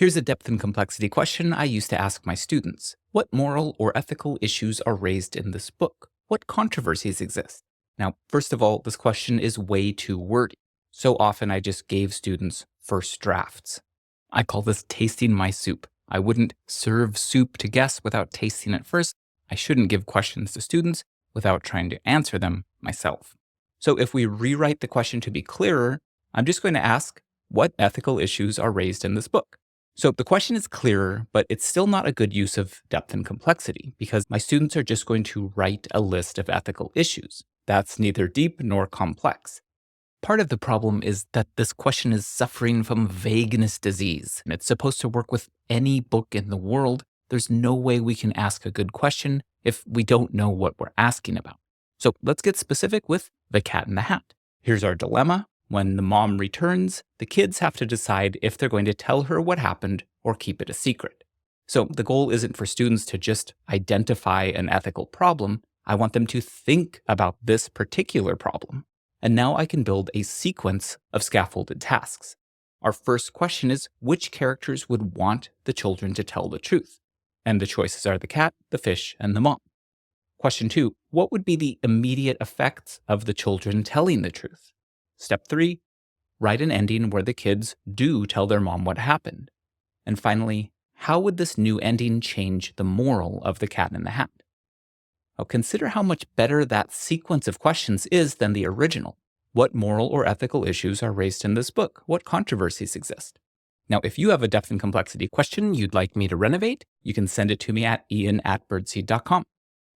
Here's a depth and complexity question I used to ask my students. What moral or ethical issues are raised in this book? What controversies exist? Now, first of all, this question is way too wordy. So often I just gave students first drafts. I call this tasting my soup. I wouldn't serve soup to guests without tasting it first. I shouldn't give questions to students without trying to answer them myself. So if we rewrite the question to be clearer, I'm just going to ask, what ethical issues are raised in this book? So the question is clearer, but it's still not a good use of depth and complexity because my students are just going to write a list of ethical issues. That's neither deep nor complex. Part of the problem is that this question is suffering from vagueness disease, and it's supposed to work with any book in the world. There's no way we can ask a good question if we don't know what we're asking about. So let's get specific with The Cat in the Hat. Here's our dilemma. When the mom returns, the kids have to decide if they're going to tell her what happened or keep it a secret. So the goal isn't for students to just identify an ethical problem. I want them to think about this particular problem. And now I can build a sequence of scaffolded tasks. Our first question is, which characters would want the children to tell the truth? And the choices are the cat, the fish, and the mom. Question 2, what would be the immediate effects of the children telling the truth? Step 3, write an ending where the kids do tell their mom what happened. And finally, how would this new ending change the moral of The Cat in the Hat? Now consider how much better that sequence of questions is than the original. What moral or ethical issues are raised in this book? What controversies exist? Now, if you have a depth and complexity question you'd like me to renovate, you can send it to me at ian@birdseed.com.